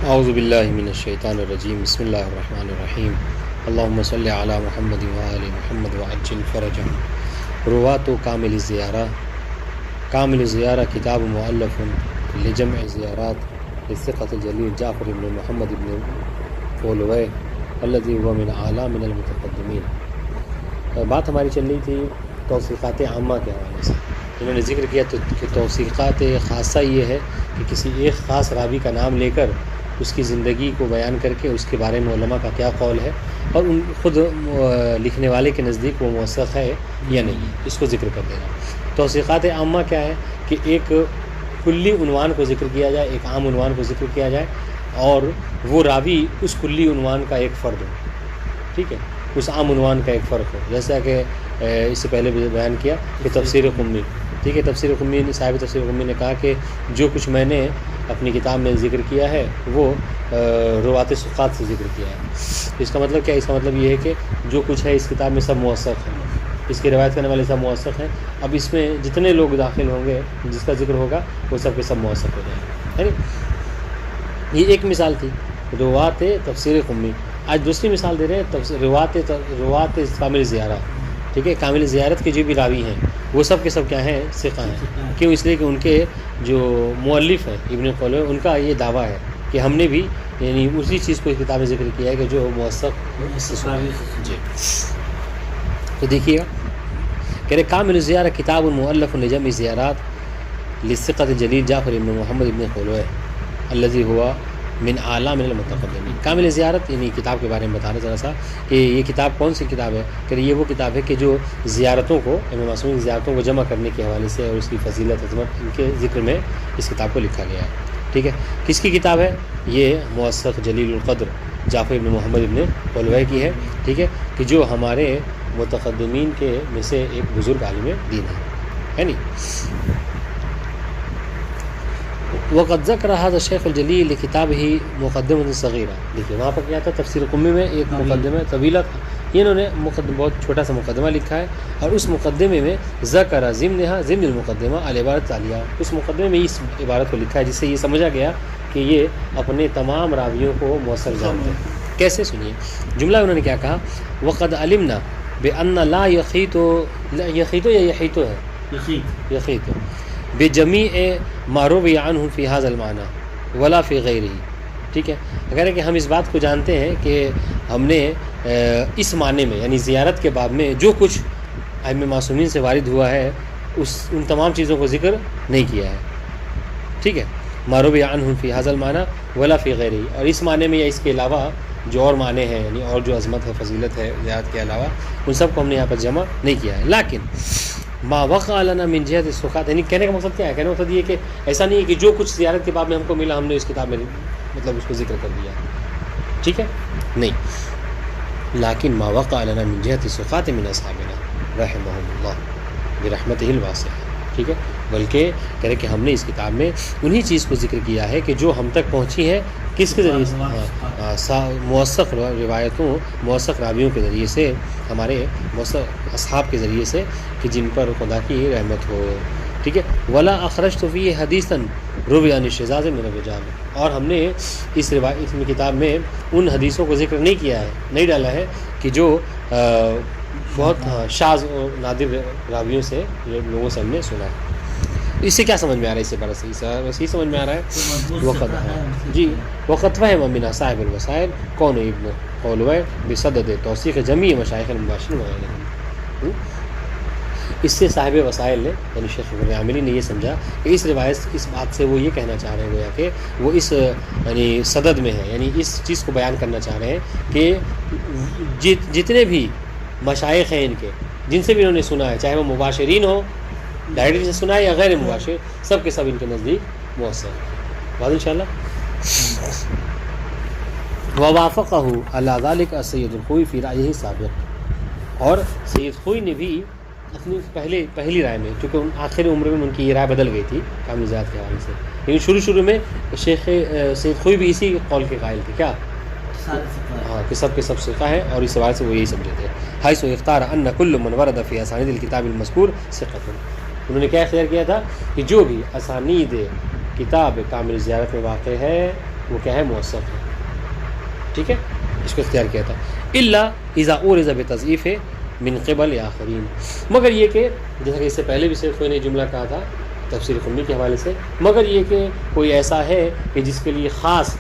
اعوذ باللہ من الشیطان الرجیم بسم اللہ الرحمن الرحیم اللہم صلی علی محمد وآل محمد وعجل فرجهم روات کامل الزیارہ کامل الزیارہ کتاب مؤلف لجمع زیارات للثقة الجلیل جعفر بن محمد بن فولوے الذي هو من اعلام المتقدمین۔ بات ہماری چل رہی تھی توثیقات عامہ کے حوالے سے۔ انہوں نے ذکر کیا کہ توثیقات خاصہ یہ ہے کہ کسی ایک خاص راوی کا نام لے کر اس کی زندگی کو بیان کر کے اس کے بارے میں علماء کا کیا قول ہے اور ان خود لکھنے والے کے نزدیک وہ موثق ہے یا نہیں، اس کو ذکر کر دینا۔ توثیقات عامہ کیا ہے کہ ایک کلی عنوان کو ذکر کیا جائے، ایک عام عنوان کو ذکر کیا جائے اور وہ راوی اس کلی عنوان کا ایک فرد ہو، ٹھیک ہے، اس عام عنوان کا ایک فرق ہو۔ جیسا کہ اس سے پہلے بیان کیا کہ تفسیر قمی، ٹھیک ہے، تفسیر قمی صاحب تفسیر قمی نے کہا کہ جو کچھ میں نے اپنی کتاب میں ذکر کیا ہے وہ روات ثقات سے ذکر کیا ہے۔ اس کا مطلب کیا ہے؟ اس کا مطلب یہ ہے کہ جو کچھ ہے اس کتاب میں سب موثق ہے، اس کی روایت کرنے والے سب موثق ہیں۔ اب اس میں جتنے لوگ داخل ہوں گے جس کا ذکر ہوگا وہ سب کے سب موثق ہو جائیں گے۔ یہ ایک مثال تھی روات تفسیر قمی۔ آج دوسری مثال دے رہے ہیں روات کامل زیارہ، ٹھیک ہے، کامل زیارت کے جو بھی راوی ہیں وہ سب کے سب کیا ہیں؟ ثقہ ہیں۔ کیوں؟ اس لیے کہ ان کے جو مؤلف ہیں ابن فولوے، ان کا یہ دعویٰ ہے کہ ہم نے بھی یعنی اسی چیز کو کتاب میں ذکر کیا ہے کہ جو موثق جی۔ تو دیکھیے گا کہ کامل زیارہ کتاب مؤلف لجمع زیارات للثقة الجلیل جعفر بن محمد بن فولوے الذي هو من اعلام المتقدمین۔ کامل زیارت یعنی کتاب کے بارے میں بتانا ذرا سا کہ یہ کتاب کون سی کتاب ہے؟ کہ یہ وہ کتاب ہے کہ جو زیارتوں کو، امام معصومین کی زیارتوں کو جمع کرنے کے حوالے سے اور اس کی فضیلت عظمت ان کے ذکر میں اس کتاب کو لکھا گیا ہے، ٹھیک ہے۔ کس کی کتاب ہے؟ یہ موثق جلیل القدر جعفر بن محمد بن فولوے کی ہے، ٹھیک ہے، کہ جو ہمارے متقدمین کے میں سے ایک بزرگ عالم دین ہے نہیں۔ وقد ذکر هذا الشیخ الجلیل لکتابہ مقدمۃ صغیرہ۔ دیکھیے وہاں پر کیا تھا؟ تفسیر قمی میں ایک مقدمہ طویلہ تھا، انہوں نے بہت چھوٹا سا مقدمہ لکھا ہے اور اس مقدمے میں ذکر ضمن المقدمہ العبارۃ التالیہ، اس مقدمے میں اس عبارت کو لکھا ہے جس سے یہ سمجھا گیا کہ یہ اپنے تمام راویوں کو موثق جانتے ہیں۔ کیسے؟ سنیے جملہ انہوں نے کیا کہا، وقد علمنا بان لا یخیط بجمیع ما روی عنہ فی ھذا المعنی ولا فی غیرہ، ٹھیک ہے۔ اگر ہے کہ ہم اس بات کو جانتے ہیں کہ ہم نے اس معنی میں یعنی زیارت کے باب میں جو کچھ ائمہ معصومین سے وارد ہوا ہے ان تمام چیزوں کو ذکر نہیں کیا ہے، ٹھیک ہے، ما روی عنہ فی ھذا المعنی ولا فی غیرہ، اور اس معنی میں یا اس کے علاوہ جو اور معنی ہیں یعنی اور جو عظمت ہے فضیلت ہے زیارت کے علاوہ ان سب کو ہم نے یہاں پر جمع نہیں کیا ہے۔ لیکن ما وقع لنا من جہت الثقات، یعنی کہنے کا مقصد کیا ہے؟ کہنے کا مقصد یہ کہ ایسا نہیں ہے کہ جو کچھ زیارت کے باب میں ہم کو ملا ہم نے اس کتاب میں مطلب اس کو ذکر کر دیا، ٹھیک ہے، نہیں، لیکن ما وقع لنا من جہت الثقات من اصحابنا رحمهم اللہ برحمتہ الواسعہ، ٹھیک ہے، بلکہ کہہ رہے کہ ہم نے اس کتاب میں انہی چیز کو ذکر کیا ہے کہ جو ہم تک پہنچی ہے کس کے ذریعے سے؟ موثق روایتوں، موثق راویوں کے ذریعے سے، ہمارے موثق اصحاب کے ذریعے سے کہ جن پر خدا کی رحمت ہو، ٹھیک ہے۔ ولا اخرجت فیہ حدیثا روی عن الشذاذ من الرجال، اور ہم نے اس کتاب میں ان حدیثوں کو ذکر نہیں کیا ہے، نہیں ڈالا ہے کہ جو بہت شاذ اور نادر راویوں سے لوگوں سے ہم نے سنا ہے۔ اس سے کیا سمجھ میں آ رہا ہے؟ اس سے بڑا صحیح سمجھ میں آ رہا ہے وقت فہم من صاحب الوسائل کون ابن فولوے بصدد توثیق جمیع مشائخ المباشرین وغیرہ۔ اس سے صاحب وسائل نے یعنی شیخ ابن عامری نے یہ سمجھا کہ اس روایت اس بات سے وہ یہ کہنا چاہ رہے ہیں گویا کہ وہ اس یعنی صدد میں ہے، یعنی اس چیز کو بیان کرنا چاہ رہے ہیں کہ جتنے بھی مشائخ ہیں ان کے جن سے بھی انہوں نے سنا ہے، چاہے وہ مباشرین ہو ڈائریکٹ سے سنا ہے یا غیر مباشر، سب کے سب ان کے نزدیک موثق ہے۔ بات انشاءاللہ ووافقہ علی ذلک السید الخوئی فی رأیہ السابق، اور سید خوئی نے بھی اپنی پہلی رائے میں، چونکہ آخر عمر میں ان کی یہ رائے بدل گئی تھی کامل زیارت کے حوالے سے، لیکن شروع میں شیخ سید خوئی بھی اسی قول کے قائل تھے، کیا؟ ہاں، کہ سب کے سب ثقہ ہیں، اور اس حوالے سے وہ یہی سمجھے تھے۔ حیث اختار ان کل من ورد فی اسانید الکتاب المذکور ثقۃ، انہوں نے کیا اختیار کیا تھا کہ جو بھی اسانید کتاب کامل زیارت میں واقع ہے وہ کیا ہے موثق ہے. ٹھیک ہے, اس کو اختیار کیا تھا. الا اذا اورز بتضعیف من قبل آخرین, مگر یہ کہ جیسا کہ اس سے پہلے بھی سیخ خوئی نے جملہ کہا تھا تفسیر قمی کے حوالے سے, مگر یہ کہ کوئی ایسا ہے کہ جس کے لیے خاص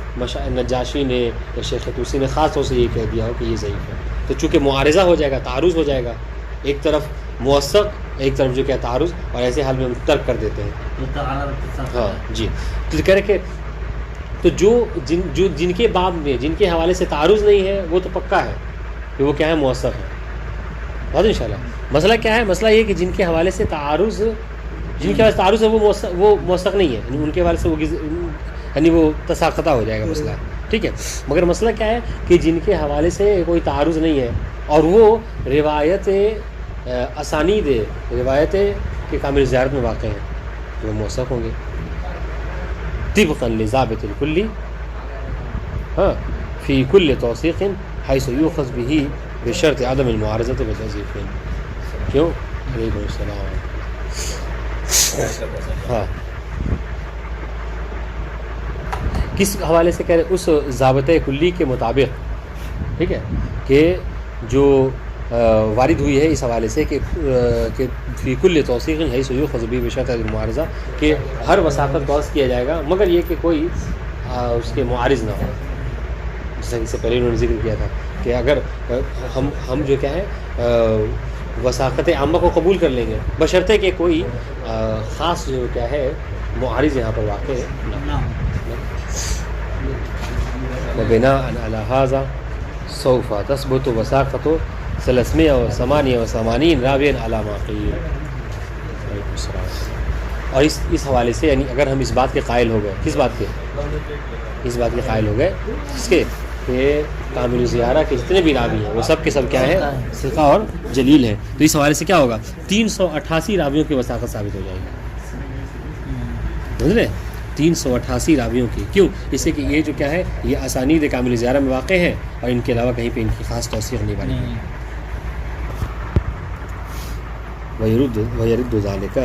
نجاشی نے یا شیخ طوسی نے خاص طور سے یہ کہہ دیا ہو کہ یہ ضعیف ہے, تو چونکہ معارضہ ہو جائے گا, تعارض ہو جائے گا, ایک طرف موثق ایک طرف جو کیا تعارض, اور ایسے حال میں ہم ترک کر دیتے ہیں. ہاں جی, تو کہہ رہے کہ تو جو جن کے باب میں جن کے حوالے سے تعارض نہیں ہے وہ تو پکا ہے کہ وہ کیا ہے موثق ہے. بات ان شاء اللہ. مسئلہ کیا ہے؟ مسئلہ یہ کہ جن کے حوالے سے تعارض ہے وہ موثق نہیں ہے, ان کے حوالے سے وہ یعنی وہ تساقطہ ہو جائے گا مسئلہ. ٹھیک ہے, مگر مسئلہ کیا ہے کہ جن کے حوالے سے کوئی تعارض نہیں ہے اور وہ روایت اسانید روایت کے کامل زیارت میں واقع ہیں تو وہ موثق ہوں گے. طبقا لضابط الکلی ہاں فی کل توثیق حیث یؤخذ به بشرط عدم المعارضۃ والتضعیف. کیوں؟ علیکم السلام. ہاں, کس حوالے سے کہہ رہے؟ اس ضابطۂ کلی کے مطابق. ٹھیک ہے, کہ جو وارد ہوئی ہے اس حوالے سے کہ فی کل توثیق حیث یؤخذ به بشرط عدم المعارضہ, کہ ہر وثاقت کو کیا جائے گا مگر یہ کہ کوئی اس کے معارض نہ ہو. جیسا کہ اس سے پہلے انہوں نے ذکر کیا تھا کہ اگر ہم جو کیا ہے وثاقت عامہ کو قبول کر لیں گے بشرطے کہ کوئی خاص جو کیا ہے معارض یہاں پر واقع ہے. وبناء علی ھذا سوف تثبت وثاقۃ 388 راویا علی ما قیل. وعلیکم السلام. اور اس حوالے سے یعنی اگر ہم اس بات کے قائل ہو گئے, کس بات کے؟ اس بات کے قائل ہو گئے اس کے کہ کامل زیارہ کے جتنے بھی راوی ہیں وہ سب کے سب کیا ہے ثقہ اور جلیل ہیں, تو اس حوالے سے کیا ہوگا 388 راویوں کی وثاقت ثابت ہو جائے گی. سمجھ رہے؟ 388 راویوں کی. کیوں؟ اس سے کہ یہ جو کیا ہے یہ اسانید کامل زیارہ میں واقع ہیں اور ان کے علاوہ کہیں پہ ان کی خاص توثیق نہیں بنی. ويرد ذلك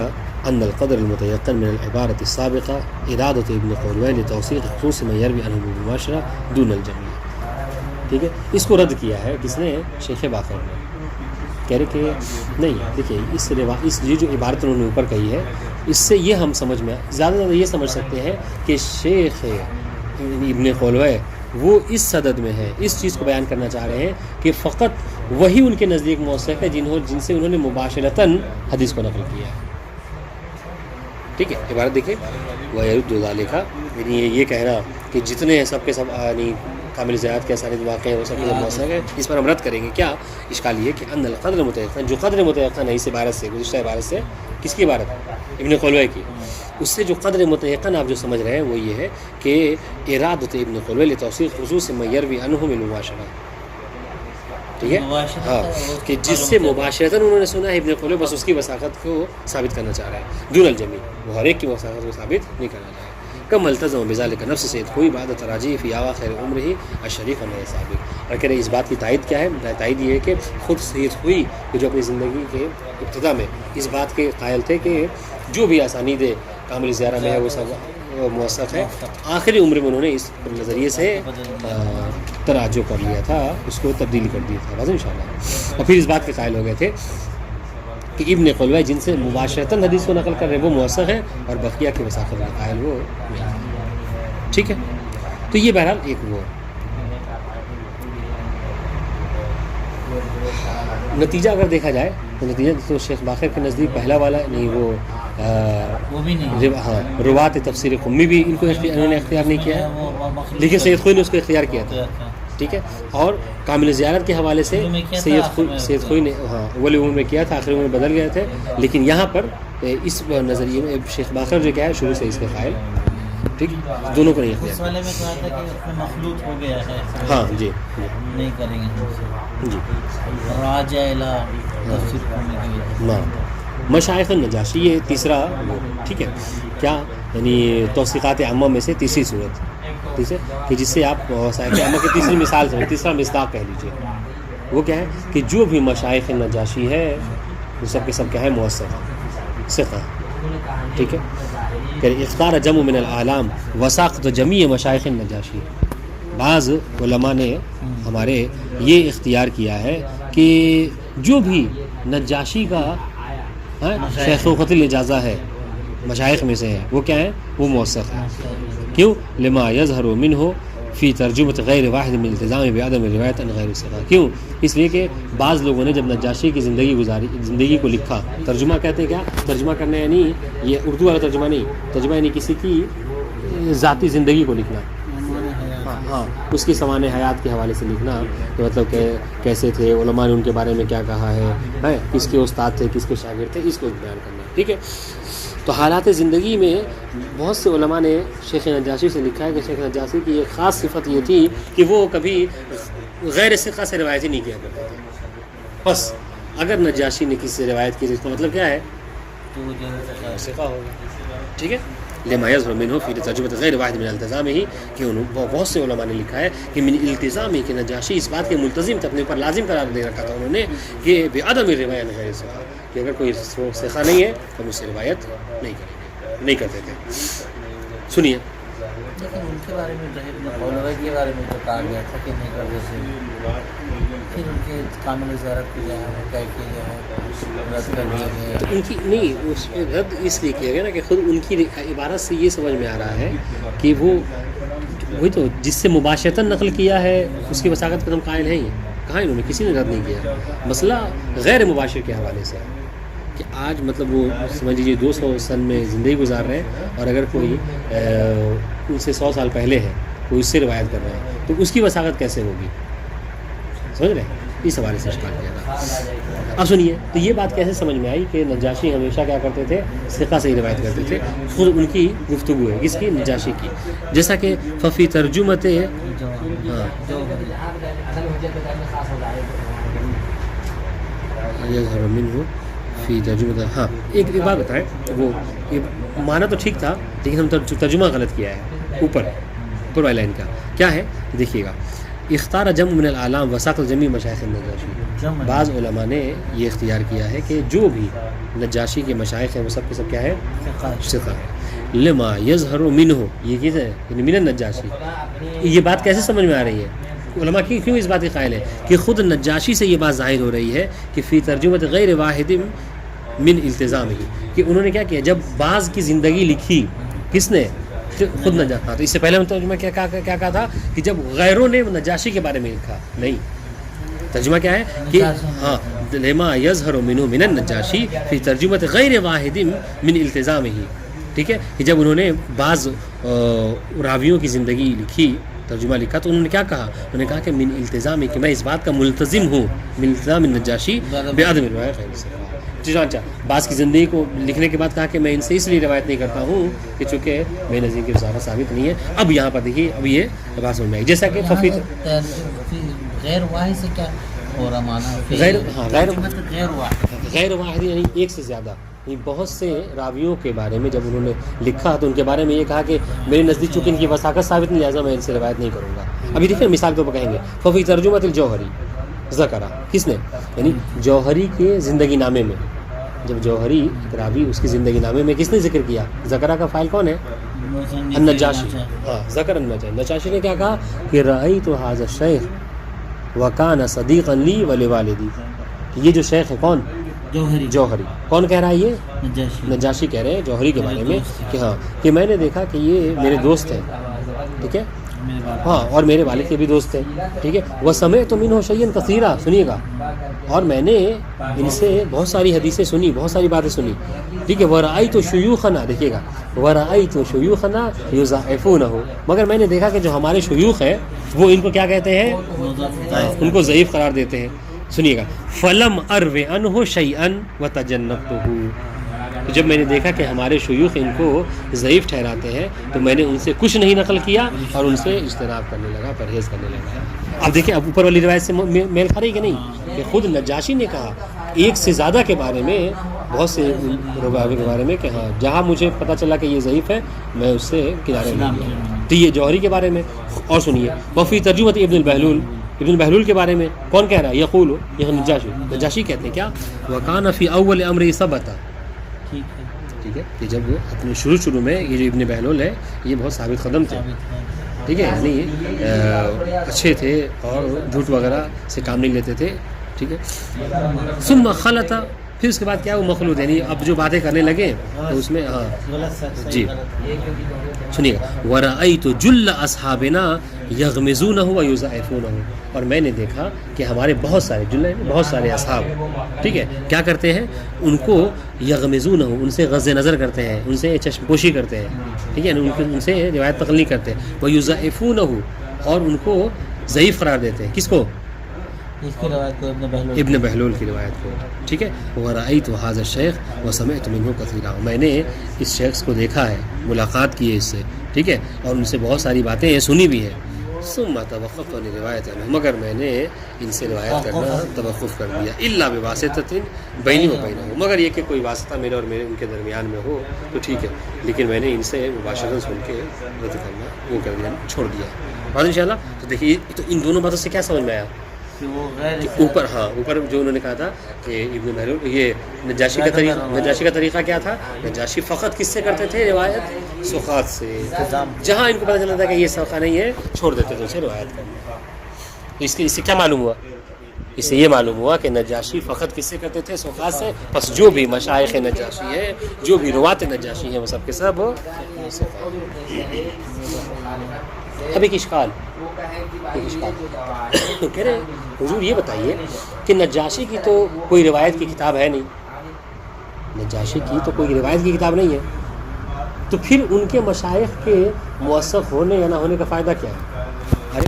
أن القدر المتيقن من العبارة السابقة إرادة ابن قولوي لتوثيق خصوص من يروي عنه بالمباشرة دون الجميع. ٹھیک ہے, اس کو رد کیا ہے کس نے؟ شیخ باقر نے. کہہ رہے کہ نہیں, دیکھیے اس یہ جو عبارت انہوں نے اوپر کہی ہے اس سے یہ ہم سمجھ میں زیادہ سے زیادہ یہ سمجھ سکتے ہیں کہ شیخ ابن قولوی وہ اس صدد میں ہے, اس چیز کو بیان کرنا چاہ رہے ہیں کہ فقط وہی ان کے نزدیک موثق ہے جن سے انہوں نے مباشرتاً حدیث کو نقل کیا ہے. ٹھیک ہے, عبارت دیکھیں وَيَرُدُّ ذَلِكَ, یعنی یہ کہنا کہ جتنے ہیں سب کے سب یعنی کامل زیارت کے اسانید واقع ہیں وہ سب کے سب موثق ہیں, اس پر ہم رد کریں گے. کیا اشکال یہ کہ ان القدر متیقن, جو قدر متیقن ہے اس عبارت سے گزشتہ عبارت سے, کس کی عبارت؟ ابن قولوی کی. اس سے جو قدر متیقن آپ جو سمجھ رہے ہیں وہ یہ ہے کہ ارادت ابن قولوی لتوثیق خصوص من یروی عنہ بالمباشرہ. ٹھیک ہے, ہاں, کہ جس سے مباشرتاً انہوں نے سنا ہے ابن قولوی, بس اس کی وثاقت کو ثابت کرنا چاہ رہے ہیں دون الجمیع, وہ ہر ایک کی وثاقت کو ثابت نہیں کرنا چاہ رہے. کم التزم بذلک نفس سید خوئی بعد تراجیح فی اواخر عمرہ الشریف علیہ سابق. اور کہہ رہے اس بات کی تائید کیا ہے؟ تائید یہ ہے کہ خود سید خوئی کہ جو اپنی زندگی کے ابتدا میں اس بات کے قائل تھے کہ جو بھی اسانید کامل زیارہ میں ہے وہ سب موثق ہے, آخری عمر میں انہوں نے اس نظریے سے تراجع کر لیا تھا, اس کو تبدیل کر دیا تھا. واضح ان شاء اللہ. اور پھر اس بات کے قائل ہو گئے تھے کہ ابن قولوی جن سے مباشرتاً حدیث کو نقل کر رہے ہیں وہ موثق ہیں اور بقیہ کی وثاقت کے قائل وہ نہیں. ٹھیک ہے, تو یہ بہرحال ایک وہ نتیجہ اگر دیکھا جائے تو نتیجہ تو شیخ باقر کے نزدیک پہلا والا نہیں, وہ بھی نہیں. ہاں, روات تفسیر قمی بھی ان کو انہوں نے اختیار نہیں کیا ہے, لیکن سید خوئی نے اس کو اختیار کیا تھا. ٹھیک ہے, اور کامل زیارت کے حوالے سے سید خوئی نے ہاں اولی عمر میں کیا تھا, آخری عمر میں بدل گئے تھے. لیکن یہاں پر اس نظریے میں شیخ باقر جو کیا ہے شروع سے اس کے قائل. ٹھیک, دونوں کو نہیں اختیار. اس والے میں کہا تھا کہ اس میں مخلوط ہو گیا ہے. ہاں جی, نہیں کریں گے جی. راجع الی تفسیر قمی ہاں, مشائخ النجاشی یہ تیسرا وہ. ٹھیک ہے, کیا یعنی توثیقات عامہ میں سے تیسری صورت, ٹھیک ہے, کہ جس سے آپ وثائق عامہ کی تیسری مثال سے تیسرا مصداق کہہ لیجیے. وہ کیا ہے کہ جو بھی مشائخ نجاشی ہے وہ سب کے سب کیا ہے موثق ثقہ. ٹھیک ہے, کہ اختار جمع من العالم وساقط جمیع مشائخ النجاشی. بعض علماء نے ہمارے یہ اختیار کیا ہے کہ جو بھی نجاشی کا شیخ وقت الاجازہ ہے مشائخ میں سے ہے وہ کیا ہے, وہ موثق ہے. کیوں؟ لما یظہر منہ فی ترجمۃ غیر واحد من التزام بعدم روایت عن غیر ثقہ. کیوں؟ اس لیے کہ بعض لوگوں نے جب نجاشی کی زندگی کو لکھا, ترجمہ کہتے ہیں کیا, ترجمہ کرنا یعنی یہ اردو والا ترجمہ نہیں, ترجمہ یعنی کسی کی ذاتی زندگی کو لکھنا, ہاں اس کی سوان حیات کے حوالے سے لکھنا, کہ مطلب کہ کیسے تھے, علماء نے ان کے بارے میں کیا کہا ہے, کس کے استاد تھے, کس کے شاگرد تھے, اس کو بیان کرنا. ٹھیک ہے, تو حالات زندگی میں بہت سے علماء نے شیخ نجاشی سے لکھا ہے کہ شیخ نجاشی کی ایک خاص صفت یہ تھی کہ وہ کبھی غیر ثقہ سے روایت ہی نہیں کیا کرتے تھے. بس اگر نجاشی نے کسی سے روایت کی تو اس کا مطلب کیا ہے, ثقہ ہوگا. ٹھیک ہے, لما یظہر منہ فی ترجمۃ غیر واحد من التزام ہی, کہ بہت سے علماء نے لکھا ہے کہ من التزام ہی کہ نجاشی اس بات کے ملتزم تھے, اپنے اوپر لازم قرار دے رکھا تھا انہوں نے کہ بعدم روایت غیر ثقہ, کہ اگر کوئی ثقہ نہیں ہے تو ہم اس سے روایت نہیں کریں گے, نہیں کرتے تھے. سنیے, لیکن ان کے بارے میں مولوی کے بارے میں تو کہا گیا تھا کہ نہیں کرتے تھے, پھر ان کے کامل زیارت کو جو ہے کہہ کے جو ہے رد کر دیا گیا. ان کی نہیں, اس پہ رد اس لیے کیا گیا نا کہ خود ان کی عبارت سے یہ سمجھ میں آ رہا ہے کہ وہی تو جس سے مباشرتاً نقل کیا ہے اس کی وثاقت کا ہم قائل ہیں ہی. کہاں انہوں نے کسی نے رد نہیں کیا. مسئلہ غیر مباشر کے حوالے سے کہ آج مطلب وہ سمجھ لیجیے 200 سن میں زندگی گزار رہے ہیں, اور اگر کوئی ان سے 100 سال پہلے ہے, کوئی اس سے روایت کر رہا ہے, تو اس کی وثاقت کیسے ہوگی, سمجھ رہے ہیں, اس حوالے سے اشکال کیا تھا. اب سنیے, تو یہ بات کیسے سمجھ میں آئی کہ نجاشی ہمیشہ کیا کرتے تھے, ثقہ سے ہی روایت کرتے تھے. خود ان کی گفتگو ہے, کس کی, نجاشی کی. جیسا کہ ففی ترجمت فی ترجمہ, ہاں ایک بات بتائیں, وہ معنی تو ٹھیک تھا لیکن ہم ترجمہ غلط کیا ہے. اوپر والی لائن کا کیا ہے دیکھیے گا, اختار جمع من العالم وساقط جمیع مشائخ النجاشی. بعض علماء نے یہ اختیار کیا ہے کہ جو بھی نجاشی کے مشائخ ہیں وہ سب کے سب کیا ہے, ثقہ ہے. لما یظہر منہ, یہ چیز ہے یعنی من النجاشی. یہ بات کیسے سمجھ میں آ رہی ہے, علماء کیوں اس بات کے قائل ہے کہ خود نجاشی سے یہ بات ظاہر ہو رہی ہے کہ فی ترجمۃ غیر واحد من التزام ہی, کہ انہوں نے کیا کیا, جب بعض کی زندگی لکھی, کس نے, خود نجاشی. تو اس سے پہلے ہم ترجمہ کیا کہا تھا کہ جب غیروں نے نجاشی کے بارے میں لکھا, نہیں, ترجمہ کیا ہے کہ ہاں لما یظہر منہ من النجاشی فی ترجمۃ غیر واحد من التزام ہی. ٹھیک ہے, کہ جب انہوں نے بعض راویوں کی زندگی لکھی, ترجمہ لکھا, تو انہوں نے کیا کہا, انہوں نے کہا کہ من التزام کہ میں اس بات کا ملتزم ہوں, من التزام النجاشی بعدم روایت غیر ثقہ. چنانچہ بعض کی زندگی کو لکھنے کے بعد کہا کہ میں ان سے اس لیے روایت نہیں کرتا ہوں کہ چونکہ میرے نزدیک کی وثاقت ثابت نہیں ہے. اب یہاں پر دیکھیے, اب یہ بات سمجھ میں آئی, جیسا کہ غیر واحد سے کیا ہو رہا معنی, غیر واحد یعنی ایک سے زیادہ, بہت سے راویوں کے بارے میں جب انہوں نے لکھا تو ان کے بارے میں یہ کہا کہ میرے نزدیک چونکہ ان کی وثاقت ثابت نہیں, لہٰذا میں ان سے روایت نہیں کروں گا. ابھی دیکھیں مثال کے طور پر کہیں گے ففی ترجمۃ الجوہری ذکرہ, کس نے, یعنی جوہری کے زندگی نامے میں, جب جوہری راوی اس کی زندگی نامے میں کس نے ذکر کیا, ذکرہ کا فاعل کون ہے, النجاشی. ہاں, ذکر النجاشی. نجاشی نے کیا کہا کہ رأیت ھذا الشیخ وکان صدیقا لی ولوالدی. یہ جو شیخ ہے کون, جوہری. کون کہہ رہا ہے, یہ نجاشی کہہ رہے ہیں جوہری کے بارے میں کہ ہاں کہ میں نے دیکھا کہ یہ میرے دوست ہیں. ٹھیک ہے, ہاں, اور میرے والد کے بھی دوست تھے. ٹھیک ہے, وسمعت منہ شیئا کثیرا, سنیے گا, اور میں نے ان سے بہت ساری حدیثیں سنی, بہت ساری باتیں سنی. ٹھیک ہے, ورأیت شیوخنا, دیکھیے گا, ورأیت شیوخنا یضاعفونہ, مگر میں نے دیکھا کہ جو ہمارے شیوخ ہیں وہ ان کو کیا کہتے ہیں, ان کو ضعیف قرار دیتے ہیں. سنیے گا, فلم ارو عنہ شیئا وتجنبتہ, جب میں نے دیکھا کہ ہمارے شیوخ ان کو ضعیف ٹھہراتے ہیں تو میں نے ان سے کچھ نہیں نقل کیا اور ان سے اجتناب کرنے لگا, پرہیز کرنے لگا. اب دیکھیں, اب اوپر والی روایت سے میل کھا رہی کہ نہیں, کہ خود نجاشی نے کہا ایک سے زیادہ کے بارے میں, بہت سے روایت کے بارے میں کہ ہاں جہاں مجھے پتہ چلا کہ یہ ضعیف ہے میں اس سے کنارے لے گیا. تو یہ جوہری کے بارے میں. اور سنیے, وفی ترجمۃ ابن البہلول, ابن البہلول کے بارے میں کون کہہ رہا ہے, یقول, یہ نجاشی کہتے ہیں کیا, وکان فی اول امر ثبت. ٹھیک ہے، کہ جب وہ اپنے شروع میں یہ جو ابن بہلول ہے یہ بہت ثابت قدم تھے، ٹھیک ہے، یعنی اچھے تھے اور جھوٹ وغیرہ سے کام نہیں لیتے تھے، ٹھیک ہے. ثم خلط، پھر اس کے بعد کیا وہ مخلوط، یعنی اب جو باتیں کرنے لگے تو اس میں جی سنیے گا، ورأیت جل اصحابنا یغمزونہ ویضعفونہ، اور میں نے دیکھا کہ ہمارے بہت سارے اصحاب، ٹھیک ہے، کیا کرتے ہیں، ان کو یغمزونہ، ان سے غض نظر کرتے ہیں، ان سے چشم پوشی کرتے ہیں، ٹھیک ہے، ان سے روایت نقل نہیں کرتے، ویضعفونہ، اور ان کو ضعیف قرار دیتے ہیں، کس کو، اس کی روایت کو ابن بہلول کی روایت کو، ٹھیک ہے. ورأیت ھذا الشیخ وسمعت منہ کثیرا، میں نے اس شخص کو دیکھا ہے، ملاقات کی ہے اس سے، ٹھیک ہے، اور ان سے بہت ساری باتیں سنی بھی ہیں. ثم توقفت عن روایت عنہ، مگر میں نے ان سے روایت کرنا توقف کر دیا، الا بواسطۃ بینی و بینہ، مگر یہ کہ کوئی واسطہ میرے اور ان کے درمیان میں ہو تو ٹھیک ہے، لیکن میں نے ان سے مباشرۃ سن کے رد کرنا وہ کر دیا، چھوڑ دیا. اور انشاءاللہ تو دیکھیے، تو ان دونوں باتوں سے کیا سمجھ میں آیا کہ وہ غیر اوپر جو انہوں نے کہا تھا کہ ابن بہلول، یہ نجاشی کا طریقہ کیا تھا، نجاشی فقط کس سے کرتے تھے روایت، سقاط سے، جہاں ان کو پتہ چلا تھا کہ یہ سوقہ نہیں ہے چھوڑ دیتے تھے اسے روایت کرنا. تو اس سے کیا معلوم ہوا، اس سے یہ معلوم ہوا کہ نجاشی فقط کس سے کرتے تھے، سقاط سے. پس جو بھی مشائخ نجاشی ہے، جو بھی روات نجاشی ہیں، وہ سب کے سب اب ایک اشکال کہہ رہے حضور یہ بتائیے کہ نجاشی کی تو کوئی روایت کی کتاب ہے نہیں، نجاشی کی تو کوئی روایت کی کتاب نہیں ہے، تو پھر ان کے مشائخ کے موثق ہونے یا نہ ہونے کا فائدہ کیا ہے؟ ارے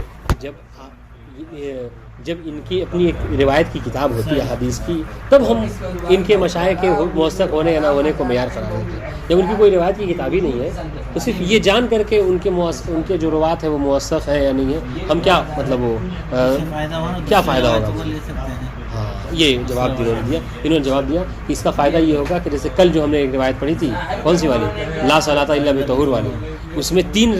جب ان کی اپنی ایک روایت کی کتاب ہوتی ہے حدیث کی، تب ہم ان کے مشائخ کے موثق ہونے یا نہ ہونے کو معیار قرار دیتے ہیں. جب ان کی کوئی روایت کی کتاب ہی نہیں ہے تو صرف یہ جان کر کے ان کے جو روایت ہے وہ موثق ہے یا نہیں ہے، ہم کیا مطلب وہ کیا فائدہ ہوگا؟ ہاں، یہ جواب انہوں نے جواب دیا کہ اس کا فائدہ یہ ہوگا کہ جیسے کل جو ہم نے ایک روایت پڑھی تھی، کون سی والی، لا صلاۃ الا بطہور والی، اس میں 3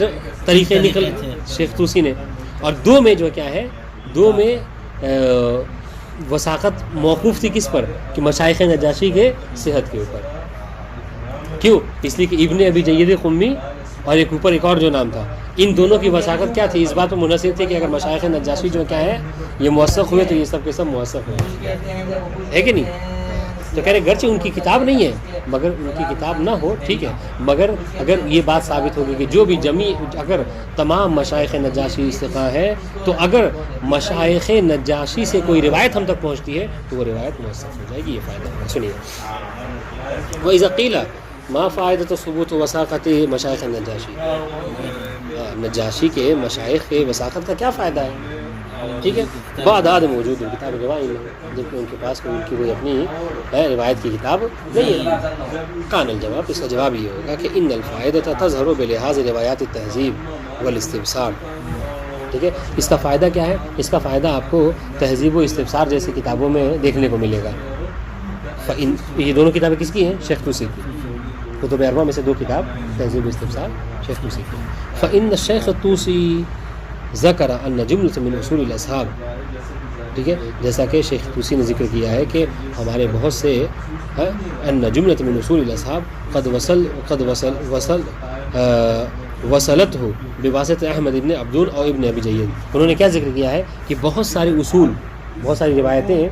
طریقے نکل شیخ طوسی نے، اور 2 میں جو کیا ہے، 2 میں وثاقت موقوف تھی کس پر، کہ مشائخ نجاشی کے صحت کے اوپر. کیوں؟ اس لیے کہ ابن ابی جید قمی اور ایک اور جو نام تھا، ان دونوں کی وثاقت کیا تھی، اس بات پر منحصر تھی کہ اگر مشائخ نجاشی جو کیا ہے یہ موثق ہوئے تو یہ سب کے سب موثق ہوئے، ہے کہ نہیں؟ تو کہہ رہے گرچہ ان کی کتاب نہیں ہے، مگر ان کی کتاب نہ ہو ٹھیک ہے، مگر اگر یہ بات ثابت ہوگی کہ جو بھی اگر تمام مشائخ نجاشی استقاء ہے، تو اگر مشائخ نجاشی سے کوئی روایت ہم تک پہنچتی ہے تو وہ روایت موثق ہو جائے گی. یہ فائدہ ہے. سنیے، وَإِذَا قِيلَ ما فائدۃ ثبوت وثاقت مشائخ نجاشی، نجاشی کے مشائخ کے وثاقت کا کیا فائدہ ہے، ٹھیک ہے، بعد عدم موجود کتاب روایت میں، جبکہ ان کے پاس ان کی کوئی اپنی روایت کی کتاب نہیں ہے. کان الجواب، اس کا جواب یہ ہوگا کہ ان الفائدۃ تظہر بلحاظ روایات التہذیب والاستبصار، ٹھیک ہے. اس کا فائدہ کیا ہے؟ اس کا فائدہ آپ کو تہذیب و استبصار جیسی کتابوں میں دیکھنے کو ملے گا. یہ دونوں کتابیں کس کی ہیں؟ شیخ طوسی کی. کتب اربعہ میں سے 2 کتاب تہذیب و استبصار شیخ طوسی کی. فإن الشیخ الطوسی ذکر ان جملۃ من اصول الاصحاب، ٹھیک ہے، جیسا کہ شیخ طوسی نے ذکر کیا ہے کہ ہمارے بہت سے ان جملۃ من اصول الاصحاب قد وصلت ہو بواسطہ احمد ابن عبدون اور ابن ابی جید. انہوں نے کیا ذکر کیا ہے کہ بہت سارے اصول، بہت ساری روایتیں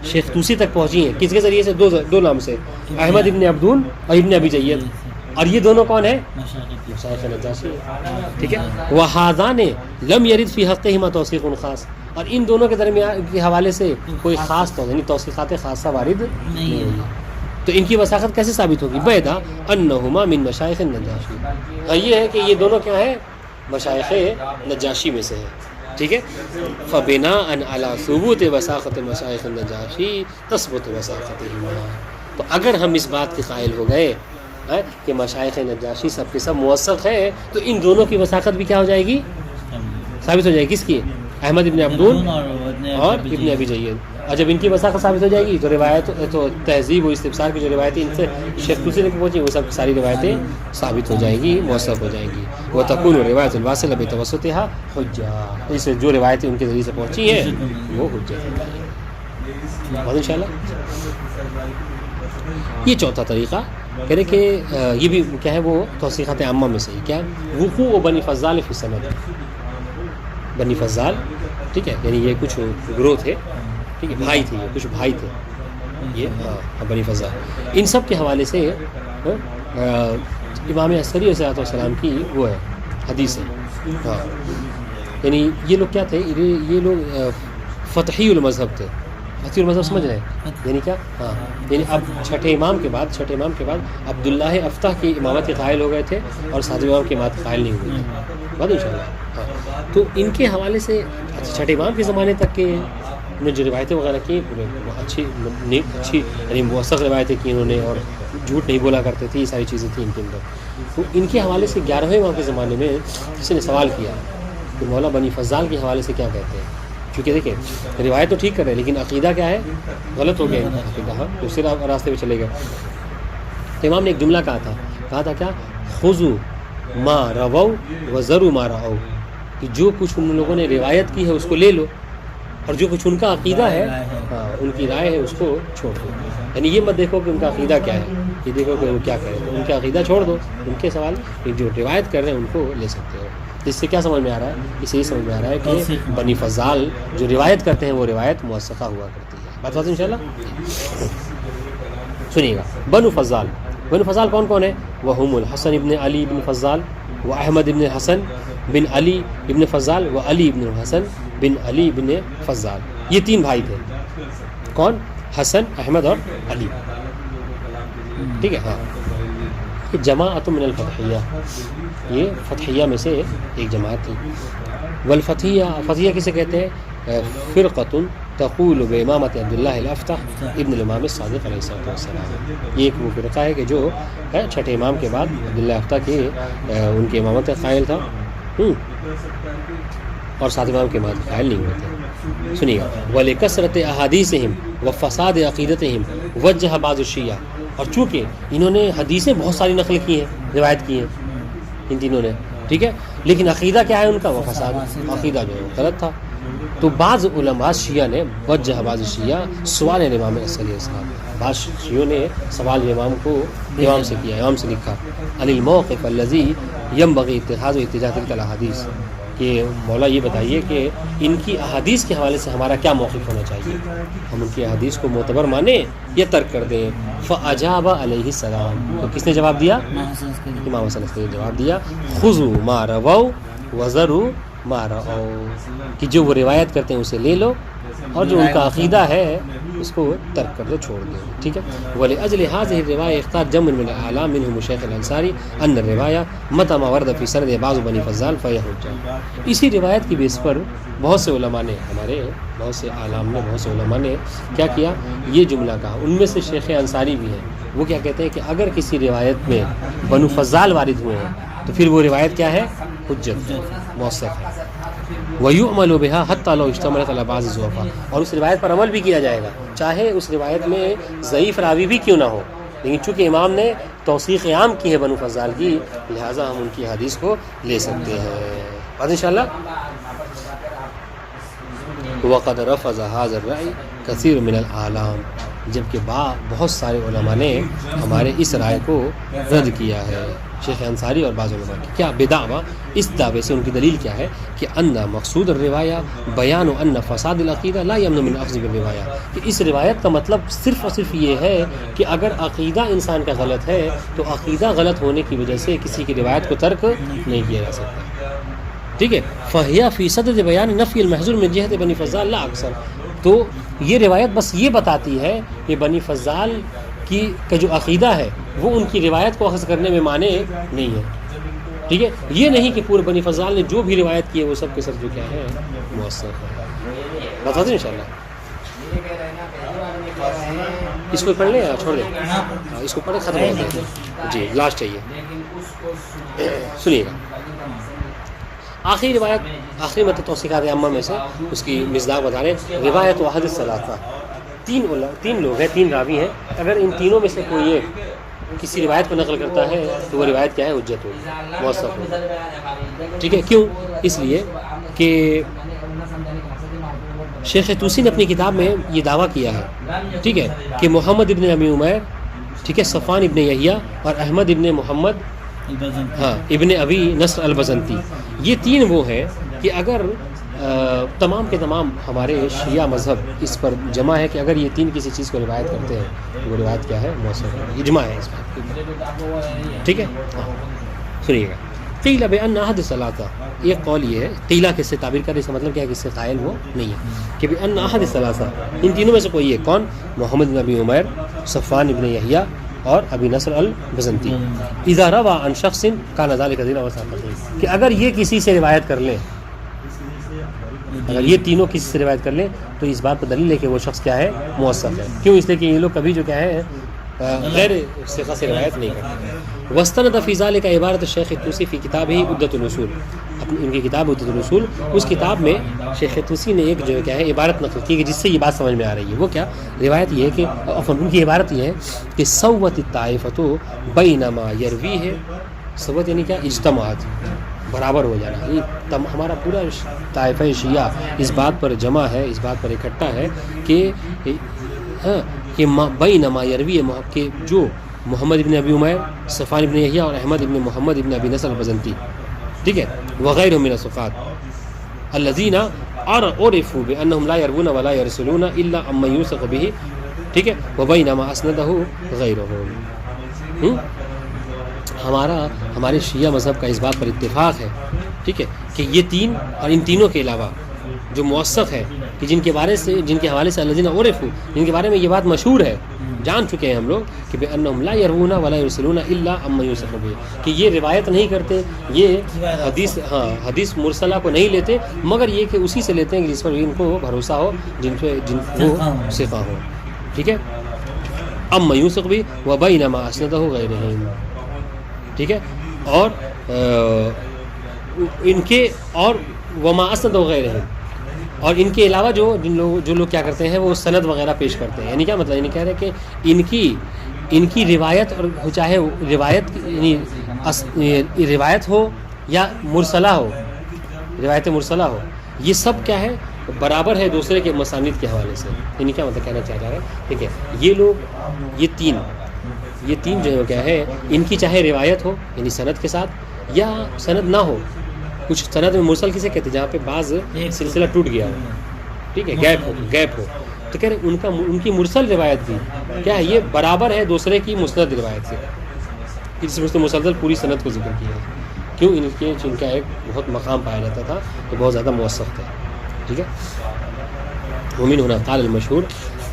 شیخ طوسی تک پہنچی ہیں، کس کے ذریعے سے؟ 2 نام سے، احمد ابن عبدون اور ابن ابی جید. اور یہ دونوں کون ہیں؟ مشائخ نجاشی، ٹھیک ہے. وہذان لم یرد فی حقہما توثیق خاص، اور ان دونوں کے درمیان کے حوالے سے کوئی خاص یعنی توثیقات خاصہ وارد نہیں ہوئی. تو ان کی وثاقت کیسے ثابت ہوگی؟ بیدا انہما من مشائخ النجاشی، یہ ہے کہ یہ دونوں کیا ہیں؟ مشائخ نجاشی میں سے ہیں، ٹھیک ہے. فبناء علی ثبوت وثاقت مشائخ النجاشی تثبت وثاقتہما، تو اگر ہم اس بات کے قائل ہو گئے کہ مشائخ نجاشی سب کے سب موثق ہے، تو ان دونوں کی وثاقت بھی کیا ہو جائے گی؟ ثابت ہو جائے گی. کس کی؟ احمد ابن عبدون اور ابن ابی جید. اور جب ان کی وثاقت ثابت ہو جائے گی تو روایت تو تہذیب و استبصار کی جو روایتیں ان سے شیخ طوسی نے پہنچی، وہ سب ساری روایتیں ثابت ہو جائیں گی، موثق ہو جائیں گی. وتكون روایت الواصلہ بتوسطها حجہ، اس سے جو روایتیں ان کے ذریعے سے پہنچی ہیں وہ حجت ہے. بہت انشاءاللہ یہ چوتھا طریقہ کہہ رہے کہ یہ بھی کیا ہے وہ توثیقات عامہ میں سے ہی کیا وقوع و بنی فضال فی سند، بنی فضال ٹھیک ہے، یعنی یہ کچھ گروہ تھے ٹھیک ہے، بھائی تھے، یہ کچھ بھائی تھے یہ بنی فضال، ان سب کے حوالے سے امام عسکری علیہ السلام کی وہ ہے حدیث ہے ہاں، یعنی یہ لوگ کیا تھے، یہ لوگ فتحی المذہب تھے، فتحی المذہب سمجھ رہے ہیں یعنی کیا ہاں، یعنی اب چھٹے امام کے بعد عبداللہ افتح کی امامت کے قائل ہو گئے تھے اور ساتویں امام کی امامت قائل نہیں ہوئے تھے بات انشاءاللہ ہاں، تو ان کے حوالے سے چھٹے امام کے زمانے تک کے انہوں نے جو روایتیں وغیرہ کی اچھی یعنی موثق روایتیں کی انہوں نے، اور جھوٹ نہیں بولا کرتے تھے، یہ ساری چیزیں تھیں ان کے اندر. تو ان کے حوالے سے 11ویں امام کے زمانے میں کسی نے سوال کیا کہ مولا بنی فضال کے حوالے سے کیا کہتے ہیں، کیونکہ دیکھیں روایت تو ٹھیک کر رہے ہیں لیکن عقیدہ کیا ہے غلط ہو گیا عقیدہ، دوسرے راستے پہ چلے گئے. تو امام نے ایک جملہ کہا تھا کیا، خذوا ما رووا وذروا ما رأوا، کہ جو کچھ ان لوگوں نے روایت کی ہے اس کو لے لو اور جو کچھ ان کا عقیدہ ہے ہاں ان کی رائے ہے اس کو چھوڑ دو. یعنی یہ مت دیکھو کہ ان کا عقیدہ کیا ہے، یہ دیکھو کہ وہ کیا کریں، ان کا عقیدہ چھوڑ دو، ان کے سوال جو روایت کر رہے ہیں ان کو لے سکتے ہو. اس سے کیا سمجھ میں آ رہا ہے، اس سے یہ سمجھ میں آ رہا ہے کہ بنی فضال جو روایت کرتے ہیں وہ روایت موثقہ ہوا کرتی ہے. بات ان شاء اللہ سنیے گا. بنو فضال کون ہے؟ وہم الحسن ابن علی ابن فضال و احمد ابن حسن بن علی ابن فضال و علی ابن حسن بن علی ابن فضال. یہ 3 بھائی تھے. کون؟ حسن، احمد اور علی. ٹھیک ہے ہاں. جماعت من الفتحیہ، یہ فتحیہ میں سے ایک جماعت تھی. والفتحیہ کسے کہتے ہیں؟ فرقۃ تقول بامامت عبداللہ الافتح ابن الامام الصادق علیہ السلام. یہ ایک وہ فرقہ ہے کہ جو چھٹے امام کے بعد عبداللہ افتح کے ان کے امامت قائل تھا اور 7 امام کے بعد قائل نہیں ہوئے تھے. سنیے گا. ولکثرت احادیثہم وفساد عقیدتہم وجہ بعض الشیعہ، اور چونکہ انہوں نے حدیثیں بہت ساری نقل کی ہیں، روایت کی ہیں ان تینوں نے، ٹھیک ہے، لیکن عقیدہ کیا ہے ان کا؟ وہ فساد، عقیدہ جو ہے غلط تھا. تو بعض علماء شیعہ نے وجہ بعض شیعہ سوال امام عسکری السلام، بعض شیعوں نے سوال امام سے کیا، امام سے لکھا عن الموقف الذی ینبغی اتخاذ احتجاج تلک الاحادیث، کہ مولا یہ بتائیے کہ ان کی احادیث کے حوالے سے ہمارا کیا موقف ہونا چاہیے، ہم ان کی احادیث کو معتبر مانیں یا ترک کر دیں. فاجاب علیہ السلام، تو کس نے جواب دیا؟ امام حسن عسکری نے جواب دیا خذوا ما روا وذروا ما رأوا، کہ جو وہ روایت کرتے ہیں اسے لے لو اور جو ان کا عقیدہ ہے اس کو ترک کر دو، چھوڑ دو. ٹھیک ہے. ولاجل هذه الروايه اختار جمع من الاعلام منهم الشيخ الانصاری ان الروايه متى ما ورد في سند بعض بني فضال فهي حجه. اسی روایت کی بیس پر بہت سے علماء نے، ہمارے بہت سے اعلام نے، بہت سے علماء نے کیا کیا، یہ جملہ کہا. ان میں سے شیخ انصاری بھی ہیں. وہ کیا کہتے ہیں کہ اگر کسی روایت میں بنو فضال وارد ہوئے ہیں تو پھر وہ روایت کیا ہے؟ حجت، موثق ہے. وَيُعْمَلُ بِهَا حَتَّى لَوْ اشْتَمَلَتْ عَلَى بَعْضِ الضُّعَفَاءِ، اور اس روایت پر عمل بھی کیا جائے گا چاہے اس روایت میں ضعیف راوی بھی کیوں نہ ہو، لیکن چونکہ امام نے توثیق عام کی ہے بنو فضال کی، لہٰذا ہم ان کی حدیث کو لے سکتے ہیں. بات انشاءاللہ. وَقَدْ رَفَضَ هَذَا الرَّأْيِ كَثِيرٌ مِنَ الْأَعْلَامِ، جبکہ بہت سارے علماء نے ہمارے اس رائے کو رد کیا ہے، شیخ انصاری اور بعض علماء کی. کیا بدعویٰ، اس دعوے سے ان کی دلیل کیا ہے کہ ان مقصود الروایہ بیان ان فساد العقیدہ لا یمنع من اخذ بالروایہ، کہ اس روایت کا مطلب صرف اور صرف یہ ہے کہ اگر عقیدہ انسان کا غلط ہے تو عقیدہ غلط ہونے کی وجہ سے کسی کی روایت کو ترک نہیں کیا جا سکتا. ٹھیک ہے. فہیا فی صدد بیان نفی المحظور من جہت بنی فضال لا اکثر، تو یہ روایت بس یہ بتاتی ہے کہ بنی فضال کا جو عقیدہ ہے وہ ان کی روایت کو اخذ کرنے میں مانع نہیں ہے. ٹھیک ہے. یہ نہیں کہ پورے بنی فضال نے جو بھی روایت کی ہے وہ سب کے سب جو کیا ہے مؤثر ہے. بتا دیں انشاءاللہ. اس کو پڑھ لیں یا چھوڑ دیں؟ اس کو پڑھیں ختم ہو جائے. جی لاسٹ چاہیے. سنیے گا. آخری روایت، آخری مت توثیقات عامہ میں سے اس کی مصداق بتا رہے ہیں. روایت واحد الثلاثہ، 3 لوگ ہیں، 3 راوی ہیں، اگر ان تینوں میں سے کوئی ایک کسی روایت کو نقل کرتا ہے تو وہ روایت کیا ہے؟ حجت ہوگی، موثق ہوگی. ٹھیک ہے. کیوں؟ اس لیے کہ شیخ طوسی نے اپنی کتاب میں یہ دعویٰ کیا ہے، ٹھیک ہے، کہ محمد ابن ابی عمیر ٹھیک ہے، صفوان ابن یحییٰ اور احمد ابن محمد ابن ابی نصر البزنتی، یہ تین وہ ہیں کہ اگر تمام کے تمام ہمارے شیعہ مذہب اس پر جمع ہے کہ اگر یہ تین کسی چیز کو روایت کرتے ہیں تو وہ روایت کیا ہے؟ موثق ہے، اجماع ہے اس بات کی، ٹھیک ہے۔ سنیے گا، قیل بأن احد الثلاثہ، ایک قول یہ ہے، قیلہ کس سے تعبیر کرے، اس کا مطلب کیا ہے کہ اس سے قائل وہ نہیں ہے، کہ بأن احد الثلاثہ، ان تینوں میں سے کوئی ہے، کون؟ محمد بن ابی عمیر، صفوان ابن یحییٰ اور ابی نصر البزنتی، اذا روى عن شخص كان ذلك دلیلا وثاقۃ، کہ اگر یہ کسی سے روایت کر لیں، اگر یہ تینوں کسی سے روایت کر لیں تو اس بات پر دلیل ہے کہ وہ شخص کیا ہے؟ موثق ہے۔ کیوں؟ اس لیے کہ یہ لوگ کبھی جو کیا ہے غیر ثقہ سے روایت نہیں کرتے۔ واستند فی ذلک عبارت الشیخ الطوسی فی کتابہ عدۃ الاصول، ان کی کتاب عدۃ الاصول، اس کتاب میں شیخ طوسی نے ایک جو کیا ہے عبارت نقل کی کہ جس سے یہ بات سمجھ میں آ رہی ہے۔ وہ کیا روایت یہ ہے کہ ان کی عبارت یہ ہے کہ سوت الطائفۃ بینما یروی ہے، سوت یعنی کیا؟ اجتماعت، برابر ہو جانا، یہ ہمارا پورا طائفہ شیعہ اس بات پر جمع ہے، اس بات پر اکٹھا ہے کہ بینما یروی، کہ جو محمد ابن ابی عمیر، صفوان ابن یحییٰ اور احمد ابن محمد ابن ابی نصر البزنتی، ٹھیک ہے، وغیرہ من الثقات الذین عرفوا بانهم لا يروون ولا يرسلون الا عمن يوثق به، ٹھیک ہے، وبینما اسندہ غیرهم، ہمارے شیعہ مذہب کا اس بات پر اتفاق ہے، ٹھیک ہے، کہ یہ تین اور ان تینوں کے علاوہ جو موثق ہے، کہ جن کے حوالے سے الذین عرفوا، جن کے بارے میں یہ بات مشہور ہے، جان چکے ہیں ہم لوگ کہ بأنہم لا یروون ولا یرسلون الا عمن یوثق به، کہ یہ روایت نہیں کرتے، یہ حدیث مرسلہ کو نہیں لیتے مگر یہ کہ اسی سے لیتے ہیں کہ جس پر ان کو بھروسہ ہو، جن وہ ثقہ ہو، ٹھیک ہے، عمن یوثق به وبینما اسندہ غیرهم، ٹھیک ہے، اور ان کے اور وما اسند وغیرہ، اور ان کے علاوہ جو لوگ کیا کرتے ہیں وہ سند وغیرہ پیش کرتے ہیں، یعنی کیا مطلب؟ یعنی کہہ رہے ہیں کہ ان کی روایت، اور چاہے روایت یعنی روایت ہو یا مرسلہ ہو، روایت مرسلہ ہو، یہ سب کیا ہے؟ برابر ہے دوسرے کے مسانید کے حوالے سے، یعنی کیا مطلب کہنا چاہ رہا ہے، ٹھیک ہے، یہ لوگ یہ تین جو ہے کیا ہے، ان کی چاہے روایت ہو یعنی سند کے ساتھ، یا سند نہ ہو، کچھ سند میں مرسل کسے کہتے ہیں؟ جہاں پہ بعض سلسلہ ٹوٹ گیا ہو، ٹھیک ہے، گیپ ہو، تو کہہ رہے ان کی مرسل روایت بھی کیا ہے؟ یہ برابر ہے دوسرے کی مسند روایت سے، اس میں مسلسل پوری سند کو ذکر کیا ہے، کیوں؟ ان کا ایک بہت مقام پایا جاتا تھا، تو بہت زیادہ موثق تھا، ٹھیک ہے۔ ومن هنا قال المشہور،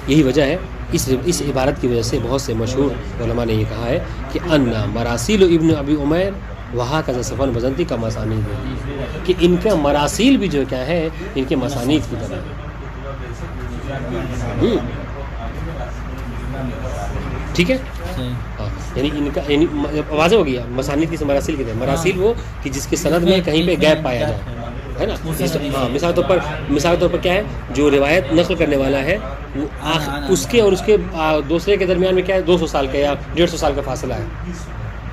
یہی وجہ ہے، اس عبارت کی وجہ سے بہت سے مشہور علماء نے یہ کہا ہے کہ ان مراسیل ابن ابی عمیر وہاں کا صفوان بزنتی کا مسانید ہے، کہ ان کا مراسیل بھی جو کیا ہے ان کے مسانید کی طرح ہے، ٹھیک ہے، یعنی ان کا واضح ہو گیا مسانید کی مراسیل کی طرح، مراسیل وہ کہ جس کے سند میں کہیں پہ گیپ پایا جائے، ہے نا، ہاں، مثال کے طور پر کیا ہے، جو روایت نقل کرنے والا ہے وہ اس کے اور اس کے دوسرے کے درمیان میں کیا ہے 200 سال کا یا 150 سال کا فاصلہ ہے،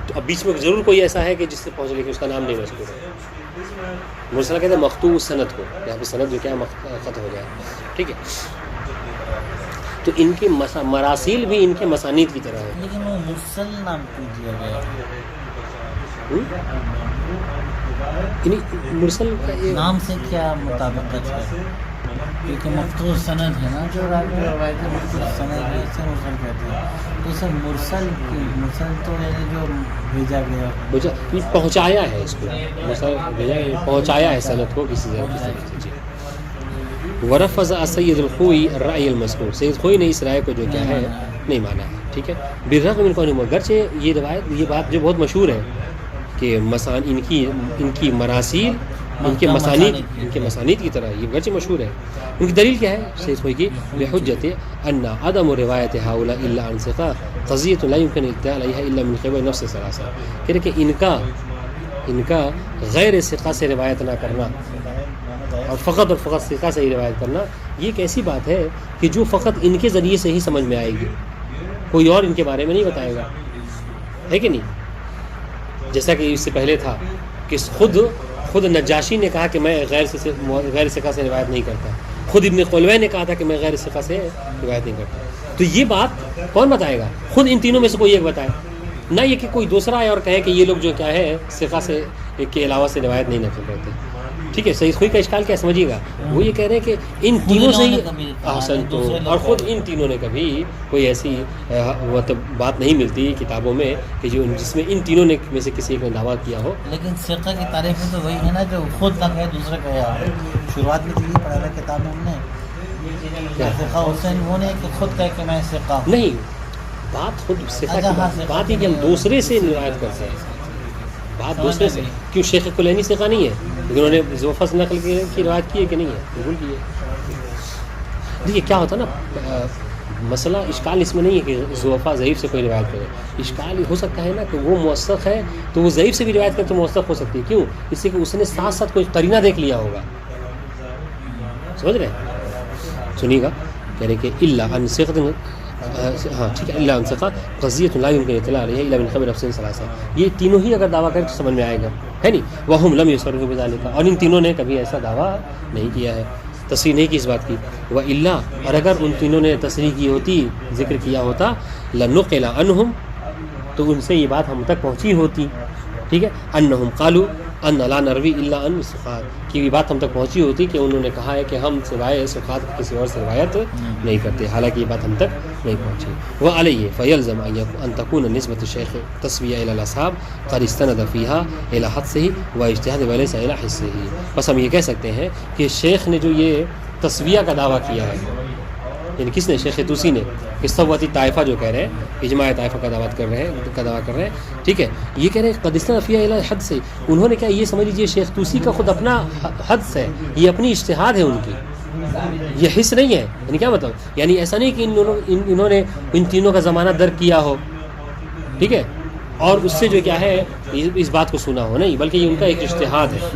تو اب بیچ میں ضرور کوئی ایسا ہے کہ جس سے پہنچ، لیکن اس کا نام نہیں مذکور ہے، مرسل کہتے ہیں مقطوع سند کو، یہاں پہ سند جو کیا قطع ہو جائے، ٹھیک ہے، تو ان کے مراسیل بھی ان کے مسانید کی طرح ہے، لیکن وہ مرسل نام کیوں دیا گیا؟ یعنی مرسل کا نام سے کیا مطابقت ہے؟ کیونکہ مقطوع سند ہے نا، جو روایت مقطوع سند ہے اسے مرسل کہتے ہیں، تو سر مرسل تو یعنی جو بھیجا گیا، پہنچایا ہے، اس کو مرسل بھیجا ہے، پہنچایا ہے سند کو کسی سے۔ ورفض سید الخوئی الرأی المذکور، سید خوئی نے اس رائے کو جو کیا ہے نہیں مانا ہے، ٹھیک ہے، بالرغم من کون، گرچہ یہ بات جو بہت مشہور ہے کہ ان کی مراسیل ان کے مسانید کی طرح، یہ گرچہ مشہور ہے، ان کی دلیل کیا ہے سید خوئی کی؟ بحجت ان عدم روایت هؤلاء الا عن ثقہ قضیۃ لا يمكن الادعاء عليها الا من قبل نفس الثلاثه، کہ ان کا غیر ثقہ سے روایت نہ کرنا اور فقط ثقہ سے ہی روایت کرنا، یہ ایک ایسی بات ہے کہ جو فقط ان کے ذریعے سے ہی سمجھ میں آئے گی، کوئی اور ان کے بارے میں نہیں بتائے گا، ہے کہ نہیں؟ جیسا کہ اس سے پہلے تھا کہ خود نجاشی نے کہا کہ میں غیر ثقہ سے روایت نہیں کرتا، خود ابن خلوہ نے کہا تھا کہ میں غیر ثقہ سے روایت نہیں کرتا. تو یہ بات کون بتائے گا؟ خود ان تینوں میں سے کوئی ایک بتائے، نہ یہ کہ کوئی دوسرا آئے اور کہے کہ یہ لوگ جو کیا ہے ثقہ سے کے علاوہ سے روایت نہیں نقل کرتے. ٹھیک ہے، صحیح خوئی کا اشکال کیا سمجھیے گا، وہ یہ کہہ رہے ہیں کہ ان تینوں سے ہی احسن تو، اور خود ان تینوں نے کبھی کوئی ایسی بات نہیں ملتی کتابوں میں کہ جو جس میں ان تینوں نے میں سے کسی ایک نے دعویٰ کیا ہو. لیکن ثقہ کی تعریف میں تو وہی ہے نا جو خود نہ کہے دوسرا کہے. شروعات میں تو یہ پڑھا تھا کتاب میں ہم نے، ثقہ حسین وہ نہیں کہ خود کہے کہ میں ثقہ ہوں. نہیں، بات خود ثقہ کی بات ہے کہ ہم دوسرے سے روایت کرتے ہیں، بات دوسرے سے. کیوں شیخ کلینی ثقہ نہیں ہے لیکن انہوں نے زوفہ سے نقل کی روایت کی ہے کہ نہیں ہے؟ بالکل کی ہے. دیکھیے کیا ہوتا ہے نا، مسئلہ اشکال اس میں نہیں ہے کہ زوفہ ضعیف سے کوئی روایت کرے. اشکال ہو سکتا ہے نا کہ وہ موثق ہے تو وہ ضعیف سے بھی روایت کرے تو موثق ہو سکتی ہے. کیوں؟ اس سے کہ اس نے ساتھ ساتھ کوئی قرینہ دیکھ لیا ہوگا. سمجھ رہے ہیں؟ سنیے گا، کہہ رہے کہ اللہ ان ثقۃ، ہاں ٹھیک ہے، اللہ ان ثقہ قضیۃ لا يمكن اطلاع علیہ الا من خبر افسین ثلاثہ. یہ تینوں ہی اگر دعویٰ کریں تو سمجھ میں آئے گا، ہے نہیں. وہم لم یصرحوا بذلک، اور ان تینوں نے کبھی ایسا دعویٰ نہیں کیا ہے، تصریح نہیں کی اس بات کی. وإلا، اور اگر ان تینوں نے تصریح کی ہوتی، ذکر کیا ہوتا، لنقل عنہم، تو ان سے یہ بات ہم تک پہنچی ہوتی. ٹھیک ہے، انہم قالوا ان لا نروی الا عن ثقات، کی یہ بات ہم تک پہنچی ہوتی کہ انہوں نے کہا ہے کہ ہم سوائے ثقات کسی اور سے روایت نہیں کرتے، حالانکہ یہ بات ہم تک نہیں پہنچی. وعلیہ فیلزم ان تکون نسبت الشیخ تسویہ الی الاصحاب قد استند فیہا الی حدسہ واجتہاد وليس الی حسہ. بس ہم یہ کہہ سکتے ہیں کہ شیخ نے جو یہ تسویہ کا دعویٰ کیا ہے، یعنی کس نے؟ شیخ طوسی نے، استوت طائفہ جو کہہ رہے ہیں، اجماع طائفہ کا دعویٰ کر رہے ہیں. ٹھیک ہے، یہ کہہ رہے ہیں قد استند فیہا الی حد سے. انہوں نے کیا یہ سمجھ لیجیے شیخ طوسی کا خود اپنا حد ہے، یہ اپنی اجتہاد ہے ان کی، یہ حس نہیں ہے. یعنی کیا مطلب؟ یعنی ایسا نہیں کہ انہوں نے ان تینوں کا زمانہ درک کیا ہو، ٹھیک ہے، اور اس سے جو کیا ہے اس بات کو سنا ہو، نہیں، بلکہ یہ ان کا ایک اجتہاد ہے.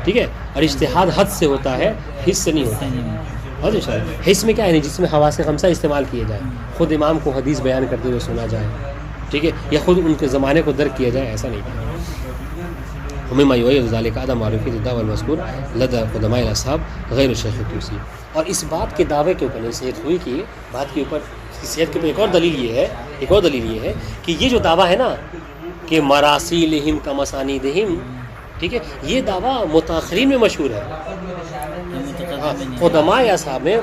ٹھیک ہے، اور اجتہاد حد سے ہوتا ہے، حس سے نہیں ہوتا. اور حس میں کیا ہے؟ جس میں حواس خمسہ استعمال کیے جائے، خود امام کو حدیث بیان کرتے ہوئے سنا جائے، ٹھیک ہے، یا خود ان کے زمانے کو درک کیا جائے، ایسا نہیں. ہمیں یؤید ذلک عدم معرفت الدعوی المذکور لدى قدماء الاصحاب غیر الشیخ طوسی. اور اس بات کے دعوے کے اوپر صحت ہوئی کی بات کے اوپر صحت کے اوپر ایک اور دلیل یہ ہے کہ یہ جو دعویٰ ہے نا کہ مراسیلہم کمسانیدہم، ٹھیک ہے، یہ دعویٰ متاخرین میں مشہور ہے. قدماء اصحاب میں،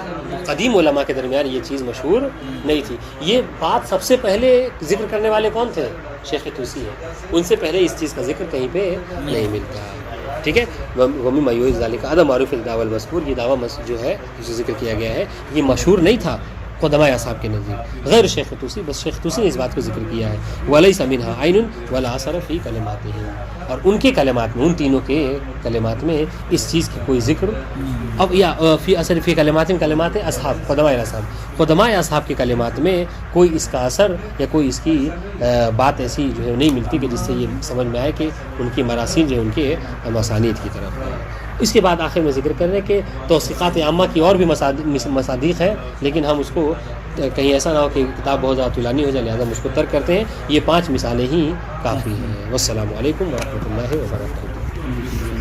قدیم علماء کے درمیان یہ چیز مشہور نہیں تھی. یہ بات سب سے پہلے ذکر کرنے والے کون تھے؟ شیخ طوسی ہے. ان سے پہلے اس چیز کا ذکر کہیں پہ نہیں ملتا. ٹھیک ہے، وَمِمَّا يُؤَيِّدُ ذَلِكَ عَدَمُ مَعْرُوفِ الدَّعْوَى الْمَذْكُورِ، یہ دعویٰ جو ہے جسے ذکر کیا گیا ہے یہ مشہور نہیں تھا قدماء اصحاب کے نزدیک غیر شیخ طوسی. بس شیخ طوسی نے اس بات کو ذکر کیا ہے. وَلَيْسَ مِنْهَا عَيْنٌ وَلَا أَثَرَ فِي كَلِمَاتِهِمْ، اور ان کے کلمات میں، ان تینوں کے کلمات میں اس چیز کی کوئی ذکر اب یا فی اثر فی کلماتہم، کلمات اصحاب قدماء اصحاب، قدماء اصحاب کے کلمات میں کوئی اس کا اثر یا کوئی اس کی بات ایسی جو ہے نہیں ملتی کہ جس سے یہ سمجھ میں آئے کہ ان کی مراسیل جو ان کے مسانید کی طرف ہے. اس کے بعد آخر میں ذکر کر رہے ہیں کہ توثیقات عامہ کی اور بھی مصادیق ہے، لیکن ہم اس کو کہیں ایسا نہ ہو کہ کتاب بہت زیادہ طولانی ہو جائے، لہٰذا ہم اس کو ترک کرتے ہیں. یہ 5 مثالیں ہی کافی ہیں. والسلام علیکم ورحمۃ اللہ وبرکاتہ.